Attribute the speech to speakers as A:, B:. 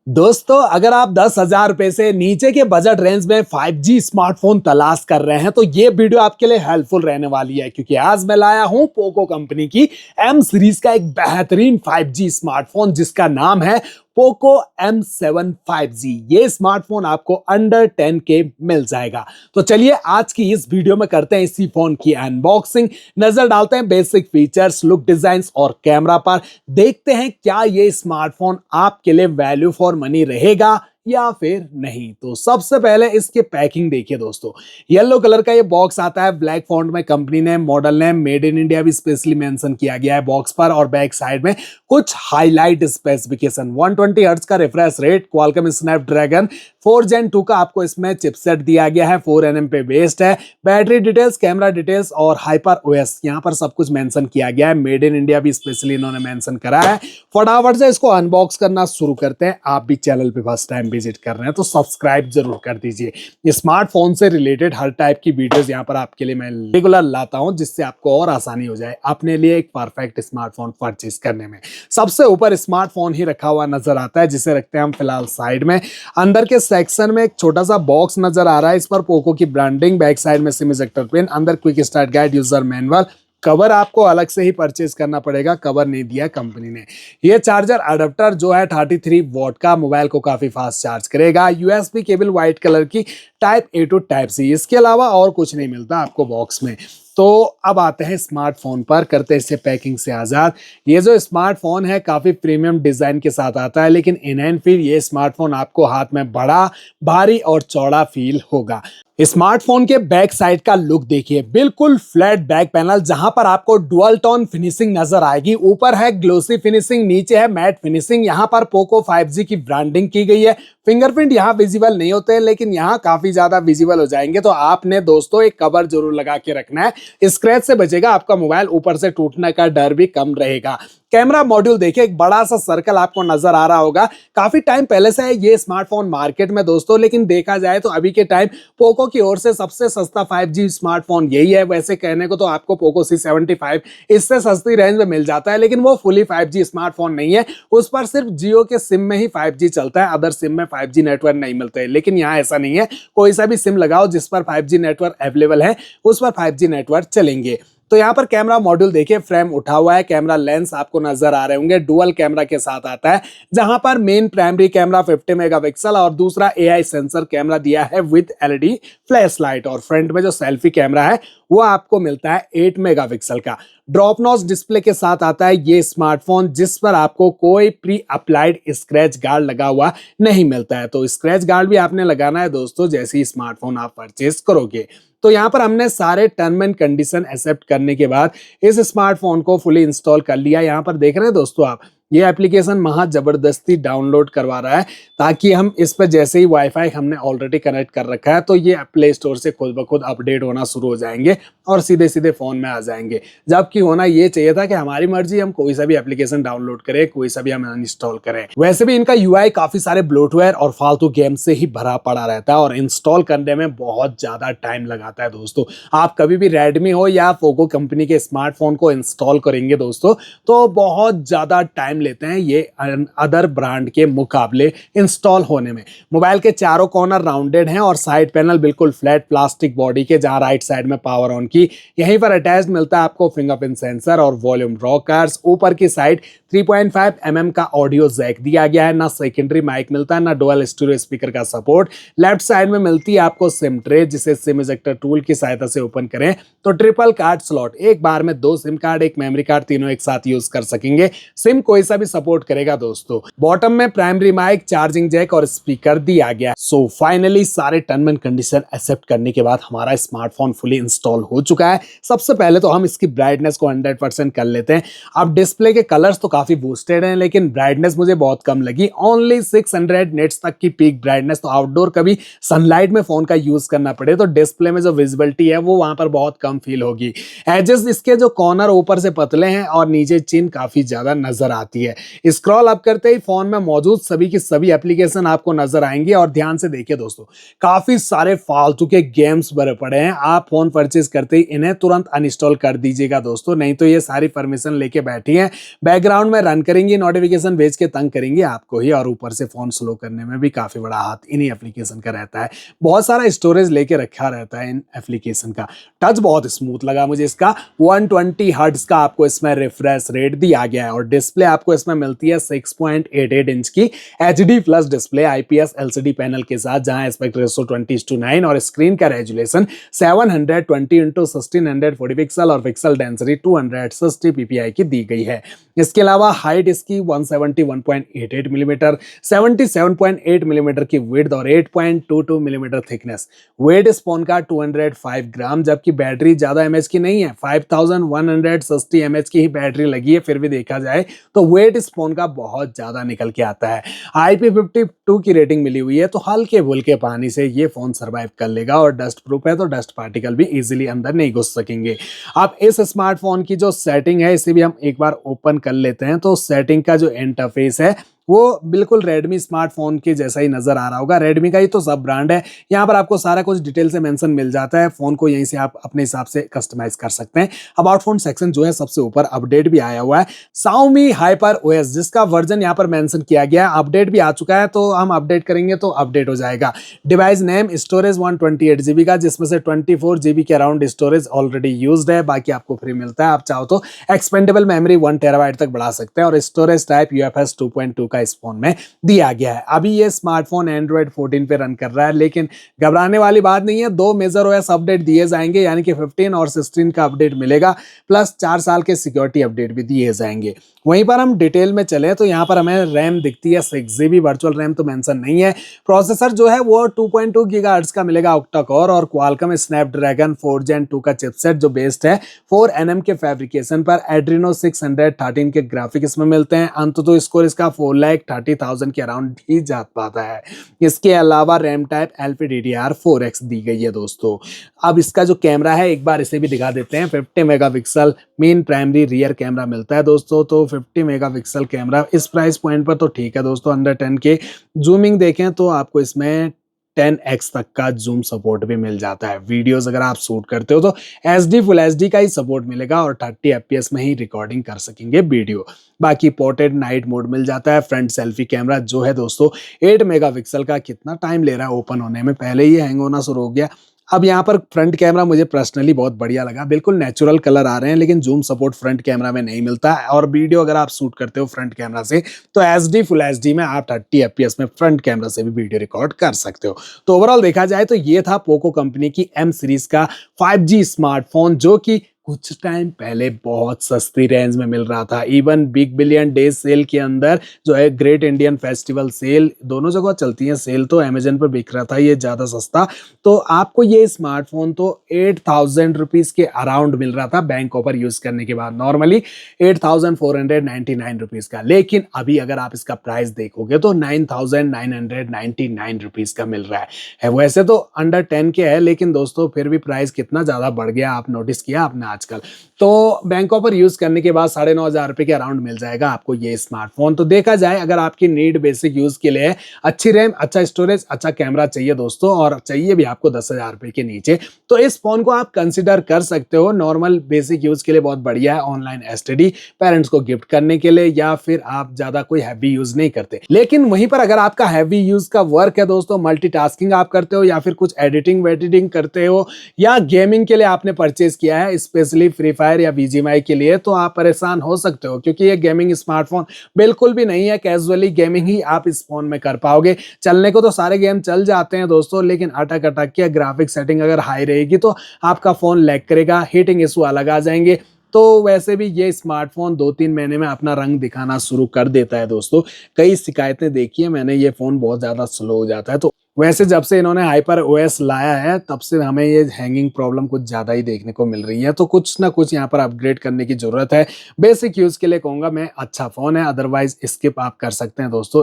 A: दोस्तों, अगर आप 10,000 रुपए से नीचे के बजट रेंज में 5G स्मार्टफोन तलाश कर रहे हैं तो ये वीडियो आपके लिए हेल्पफुल रहने वाली है, क्योंकि आज मैं लाया हूं पोको कंपनी की M सीरीज का एक बेहतरीन 5G स्मार्टफोन जिसका नाम है पोको M7 5G। ये स्मार्टफोन आपको अंडर 10K मिल जाएगा। तो चलिए आज की इस वीडियो में करते हैं इसी फोन की अनबॉक्सिंग, नजर डालते हैं बेसिक फीचर्स, लुक, डिजाइन्स और कैमरा पर। देखते हैं क्या ये स्मार्टफोन आपके लिए वैल्यू फॉर मनी रहेगा या फिर नहीं। तो सबसे पहले इसके पैकिंग देखिए दोस्तों। येलो कलर का ये बॉक्स आता है, ब्लैक फॉन्ट में company name, model name, made in India भी स्पेशली मेंशन किया गया है बॉक्स पर, और बैक साइड में कुछ हाईलाइट स्पेसिफिकेशन। 120 हर्ट्ज का refresh rate, Qualcomm Snapdragon 4 Gen 2 का आपको इसमें चिपसेट दिया गया है, 4nm पे बेस्ड है। बैटरी डिटेल्स, कैमरा डिटेल्स और हाइपर ओएस यहाँ पर सब कुछ मेंशन किया गया है। मेड इन इंडिया भी स्पेशली इन्होंने मेंशन करा है। फटाफट से इसको अनबॉक्स करना शुरू करते हैं। आप भी चैनल पे फर्स्ट टाइम विजिट कर रहे हैं तो सब्सक्राइब जरूर कर दीजिए। स्मार्टफोन से रिलेटेड हर टाइप की वीडियोस यहाँ पर आपके लिए मैं रेगुलर लाता हूं, जिससे आपको और आसानी हो जाए अपने लिए एक परफेक्ट स्मार्टफोन परचेज करने में। सबसे ऊपर स्मार्टफोन ही रखा हुआ नजर आता है, जिसे रखते हैं हम फिलहाल साइड में। अंदर के सेक्शन में एक छोटा सा बॉक्स नजर आ रहा है, इस पर पोको की ब्रांडिंग, बैक साइड में सिम इजेक्टर पिन, अंदर quick start guide, user manual. Cover आपको अलग से ही परचेज करना पड़ेगा, कवर नहीं दिया कंपनी ने। ये चार्जर अडेप्टर जो है 33 वॉट का, मोबाइल को काफी फास्ट चार्ज करेगा। यूएसबी केबल व्हाइट कलर की, type A to type C, इसके अलावा और कुछ नहीं मिलता आपको बॉक्स में। तो अब आते हैं स्मार्टफोन पर, करते हैं इससे पैकिंग से आजाद। ये जो स्मार्टफोन है काफी प्रीमियम डिजाइन के साथ आता है, लेकिन इन एंड फिर ये स्मार्टफोन आपको हाथ में बड़ा, भारी और चौड़ा फील होगा। स्मार्टफोन के बैक साइड का लुक देखिए, बिल्कुल फ्लैट बैक पैनल जहां पर आपको डुअल टोन फिनिशिंग नजर आएगी। ऊपर है ग्लोसी फिनिशिंग, नीचे है मैट फिनिशिंग। यहां पर पोको 5G की ब्रांडिंग की गई है। फिंगरप्रिंट यहां विजिबल नहीं होते, लेकिन यहां काफी ज्यादा विजिबल हो जाएंगे। तो आपने दोस्तों एक कवर जरूर लगा के रखना है, स्क्रैच से बचेगा आपका मोबाइल, ऊपर से टूटने का डर भी कम रहेगा। कैमरा मॉड्यूल देखिए, एक बड़ा सा सर्कल आपको नजर आ रहा होगा। काफी टाइम पहले से है ये स्मार्टफोन मार्केट में दोस्तों, लेकिन देखा जाए तो अभी के टाइम पोको की ओर से सबसे सस्ता 5G स्मार्टफोन यही है। वैसे कहने को तो आपको पोको C75 इससे सस्ती रेंज में मिल जाता है, लेकिन वो फुली 5G स्मार्टफोन नहीं है। उस पर सिर्फ जियो के सिम में ही 5G चलता है, अदर सिम में 5G नेटवर्क नहीं मिलते हैं। लेकिन यहाँ ऐसा नहीं है, कोई सा भी सिम लगाओ जिस पर 5G नेटवर्क अवेलेबल है, उस पर 5G नेटवर्क चलेंगे। तो यहाँ पर कैमरा मॉड्यूल देखिए, फ्रेम उठा हुआ है। कैमरा लेंस आपको नजर आ रहे होंगे, डुअल कैमरा के साथ आता है, जहां पर मेन प्राइमरी कैमरा 50 मेगापिक्सल और दूसरा AI सेंसर कैमरा दिया है विद LED फ्लैश लाइट। और फ्रंट में जो सेल्फी कैमरा है वो आपको मिलता है 8 मेगापिक्सल का। ड्रॉप नॉच डिस्प्ले के साथ आता है ये स्मार्टफोन, जिस पर आपको कोई प्री अप्लाइड स्क्रैच गार्ड लगा हुआ नहीं मिलता है। तो स्क्रैच गार्ड भी आपने लगाना है दोस्तों जैसे ही स्मार्टफोन आप परचेज करोगे। तो यहाँ पर हमने सारे टर्म एंड कंडीशन एक्सेप्ट करने के बाद इस स्मार्टफोन को फुली इंस्टॉल कर लिया। यहाँ पर देख रहे हैं दोस्तों आप, ये एप्लीकेशन महा जबरदस्ती डाउनलोड करवा रहा है, ताकि हम इस पर जैसे ही वाईफाई हमने ऑलरेडी कनेक्ट कर रखा है तो ये प्ले स्टोर से खुद ब खुद अपडेट होना शुरू हो जाएंगे और सीधे सीधे फोन में आ जाएंगे। जबकि होना ये चाहिए था कि हमारी मर्जी, हम कोई सा भी एप्लीकेशन डाउनलोड करें, कोई सा भी हम अनइंस्टॉल करें। वैसे भी इनका UI काफी सारे ब्लोटवेयर और फालतू गेम से ही भरा पड़ा रहता है और इंस्टॉल करने में बहुत ज्यादा टाइम लगाता है दोस्तों। आप कभी भी रेडमी हो या पोको कंपनी के स्मार्टफोन को इंस्टॉल करेंगे दोस्तों तो बहुत ज्यादा टाइम लेते हैं ये अदर ब्रांड के मुकाबले इंस्टॉल होने में। मोबाइल के चारों कॉर्नर राउंडेड हैं और साइड पैनल बिल्कुल फ्लैट प्लास्टिक बॉडी के, जहां राइट साइड में पावर ऑन की, यहीं पर अटैच मिलता है आपको फिंगरप्रिंट सेंसर और वॉल्यूम रॉकर्स। ऊपर की साइड 3.5 mm का ऑडियो जैक दिया गया है, ना सेकेंडरी माइक मिलता है, ना डुअल स्टीरियो स्पीकर का सपोर्ट। लेफ्ट साइड में मिलती है आपको सिम ट्रे, जिसे सिम इजेक्टर टूल की सहायता से ओपन करें तो ट्रिपल कार्ड स्लॉट, एक बार में 2 सिम कार्ड, एक मेमोरी कार्ड, तीनों एक साथ यूज कर सकेंगे। सिम कोई सा भी सपोर्ट करेगा दोस्तों। बॉटम में प्राइमरी माइक, चार्जिंग जैक और स्पीकर दिया गया। सो फाइनली सारे टर्म एंड कंडीशन एक्सेप्ट करने के बाद हमारा स्मार्टफोन फुली इंस्टॉल हो चुका है। सबसे पहले तो हम इसकी ब्राइटनेस को 100% कर लेते हैं। अब डिस्प्ले के कलर्स तो काफी बूस्टेड हैं, लेकिन ब्राइटनेस मुझे बहुत कम लगी, ओनली 600 निट्स तक की पीक ब्राइटनेस। तो आउटडोर कभी सनलाइट में फोन का यूज करना पड़े तो डिस्प्ले में जो विजिबिलिटी है वो वहां पर बहुत कम फील होगी। एजेस इसके जो कॉर्नर ऊपर से पतले हैं और नीचे चिन काफी ज्यादा नजर आती आती है। स्क्रॉल अप करते ही फोन में मौजूद सभी की सभी एप्लीकेशन आपको नजर आएंगे और ध्यान से देखिए दोस्तों, काफी सारे फालतू के गेम्स भरे पड़े हैं। आप फोन परचेज करते ही इन्हें तुरंत अनइंस्टॉल कर दीजिएगा दोस्तों, नहीं तो ये सारी परमिशन लेके बैठी हैं, बैकग्राउंड में रन करेंगी, नोटिफिकेशन भेज के तंग करेंगी आपको ही, और ऊपर से फोन स्लो करने में भी काफी बड़ा हाथ इन्हीं एप्लीकेशन का रहता है। बहुत सारा स्टोरेज लेके रखा रहता है इन एप्लीकेशन का। टच बहुत स्मूथ लगा मुझे इसका। 120 हर्ट्ज का आपको इसमें रिफ्रेश रेट दिया गया है और डिस्प्ले आपको इसमें मिलती है 6.88 इंच की HD plus display IPS LCD panel के साथ, जहां एस्पेक्ट रेशो 20:9 और स्क्रीन का रेजुलेशन 720x1640 पिक्सल और पिक्सल डेंसिटी 260 ppi की दी गई है। इसके अलावा हाइट इसकी 171.88 मिलीमीटर, 77.8 मिलीमीटर की विड्थ और 8.22 मिलीमीटर थिकनेस। वेट इस फोन का 205 ग्राम, जबकि बैटरी ज्यादा एमएच की नहीं है, 5160 mAh की ही बैटरी लगी है। फिर भी देखा जाए तो वेट इस फोन का बहुत ज्यादा निकल के आता है। IP52 की रेटिंग मिली हुई है, तो हल्के फुल्के पानी से ये फोन सर्वाइव कर लेगा और डस्ट प्रूफ है, तो डस्ट पार्टिकल भी इजीली अंदर नहीं घुस सकेंगे। अब इस स्मार्टफोन की जो सेटिंग है इसे भी हम एक बार ओपन कर लेते हैं। तो सेटिंग का जो इंटरफेस है वो बिल्कुल रेडमी स्मार्टफोन के जैसा ही नजर आ रहा होगा। रेडमी का ही तो सब ब्रांड है। यहाँ पर आपको सारा कुछ डिटेल से मेंशन मिल जाता है। फोन को यहीं से आप अपने हिसाब से कस्टमाइज कर सकते हैं। अबाउट फोन सेक्शन जो है सबसे ऊपर अपडेट भी आया हुआ है, Xiaomi HyperOS, जिसका वर्जन यहाँ पर मेंशन किया गया है। अपडेट भी आ चुका है, तो हम अपडेट करेंगे तो अपडेट हो जाएगा। डिवाइस नेम स्टोरेज 128 GB का, जिसमें से 24 GB के अराउंड स्टोरेज ऑलरेडी यूज्ड है, बाकी आपको फ्री मिलता है। आप चाहो तो एक्सपेंडेबल मेमोरी 1 TB तक बढ़ा सकते हैं और स्टोरेज टाइप UFS 2.2 इस फोन में दिया गया है। अभी ये स्मार्टफोन Android 14 पे रन कर रहा है, लेकिन घबराने वाली बात नहीं है। 2 मेजर OS अपडेट दिए जाएंगे, यानी कि 15 और 16 का अपडेट मिलेगा, प्लस 4 साल के सिक्योरिटी अपडेट भी दिए जाएंगे। वहीं पर हम डिटेल में चले तो यहाँ पर हमें रैम दिखती है 6 GB, वर्चुअल रैम तो मेंशन नहीं है। प्रोसेसर जो है वो 2.2 GHz का मिलेगा ऑक्टा कोर और क्वालकॉम स्नैपड्रैगन 4 Gen 2 का चिपसेट जो बेस्ड है 4nm के फैब्रिकेशन पर। एड्रीनो 613 के ग्राफिक इसमें मिलते हैं। अंततः स्कोर इसका 4,30,000 के अराउंड ही जा पाता है। इसके अलावा रैम टाइप LPDDR4X दी गई है दोस्तों। अब इसका जो कैमरा है एक बार इसे भी दिखा देते हैं। 50 megapixel main primary rear camera मिलता है दोस्तों। तो 50 मेगापिक्सल कैमरा इस प्राइस पॉइंट पर तो ठीक है दोस्तों, अंडर 10 के। जूमिंग देखें तो आपको इसमें 10x तक का जूम सपोर्ट भी मिल जाता है। वीडियोस अगर आप शूट करते हो तो HD फुल HD का ही सपोर्ट मिलेगा और 30 FPS में ही रिकॉर्डिंग कर सकेंगे वीडियो। बाकी पोर्ट्रेट नाइट मोड मिल जाता है। फ्रंट सेल्फी कैमरा जो है दोस्तों 8 मेगापिक्सल का, कितना टाइम ले रहा है ओपन होने में, पहले ही हैंग होना शुरू हो गया। अब यहाँ पर फ्रंट कैमरा मुझे पर्सनली बहुत बढ़िया लगा, बिल्कुल नेचुरल कलर आ रहे हैं, लेकिन जूम सपोर्ट फ्रंट कैमरा में नहीं मिलता है। और वीडियो अगर आप शूट करते हो फ्रंट कैमरा से तो HD फुल HD में आप 30 FPS में फ्रंट कैमरा से भी वीडियो रिकॉर्ड कर सकते हो। तो ओवरऑल देखा जाए तो ये था पोको कंपनी की M सीरीज का 5G स्मार्टफोन, जो कि कुछ टाइम पहले बहुत सस्ती रेंज में मिल रहा था। Even big billion days cell के अंदर जो है ग्रेट इंडियन फेस्टिवल सेल, दोनों जगह चलती है सेल, तो अमेजन पर बिक रहा था ये ज़्यादा सस्ता। तो आपको ये स्मार्टफोन तो 8,000 रुपीज़ के अराउंड मिल रहा था बैंक ऑफर यूज़ करने के बाद, नॉर्मली 8,499 रुपीज़ का। लेकिन अभी अगर आप इसका प्राइस देखोगे तो 9,999 रुपीज़ का मिल रहा है। वैसे तो अंडर 10 के है, लेकिन दोस्तों फिर भी प्राइस कितना ज़्यादा बढ़ गया, आप नोटिस किया आपने आजकल। तो बैंक ऑफर यूज करने के बाद 9,500 रुपए के अराउंड मिल जाएगा आपको ये स्मार्टफोन। तो देखा जाए अगर आपकी नीड बेसिक यूज के लिए अच्छी रैम, अच्छा स्टोरेज, अच्छा कैमरा चाहिए दोस्तों, और चाहिए भी आपको 10,000 रुपए के नीचे, तो इस फोन को आप कंसिडर कर सकते हो। नॉर्मल बेसिक यूज के लिए बहुत बढ़िया है, ऑनलाइन STD, पेरेंट्स को गिफ्ट करने के लिए, या फिर आप ज्यादा कोई हैवी यूज नहीं करते। लेकिन वहीं पर अगर आपका हैवी यूज का वर्क है दोस्तों, मल्टीटास्किंग आप करते हो, या फिर कुछ एडिटिंग वेडिटिंग करते हो, या गेमिंग के लिए आपने परचेज किया है स्पेशली फ्री फायर या BGMI के लिए, तो आप परेशान हो सकते हो, क्योंकि ये गेमिंग स्मार्टफोन बिल्कुल भी नहीं है। कैजुअली गेमिंग ही आप इस फोन में कर पाओगे। चलने को तो सारे गेम चल जाते हैं दोस्तों, लेकिन अटक अटक के ग्राफिक सेटिंग अगर हाई रहेगी तो आपका फोन लैग करेगा, हीटिंग इशू अलग आ जाएंगे। तो वैसे भी ये स्मार्टफोन 2-3 महीने में अपना रंग दिखाना शुरू कर देता है दोस्तों। कई शिकायतें देखी है मैंने, ये फोन बहुत ज्यादा स्लो हो जाता है। तो वैसे जब से इन्होंने HyperOS लाया है तब से हमें ये हैंगिंग प्रॉब्लम कुछ ज़्यादा ही देखने को मिल रही है। तो कुछ ना कुछ यहाँ पर अपग्रेड करने की ज़रूरत है। बेसिक यूज़ के लिए कहूँगा मैं, अच्छा फ़ोन है, अदरवाइज स्किप आप कर सकते हैं दोस्तों।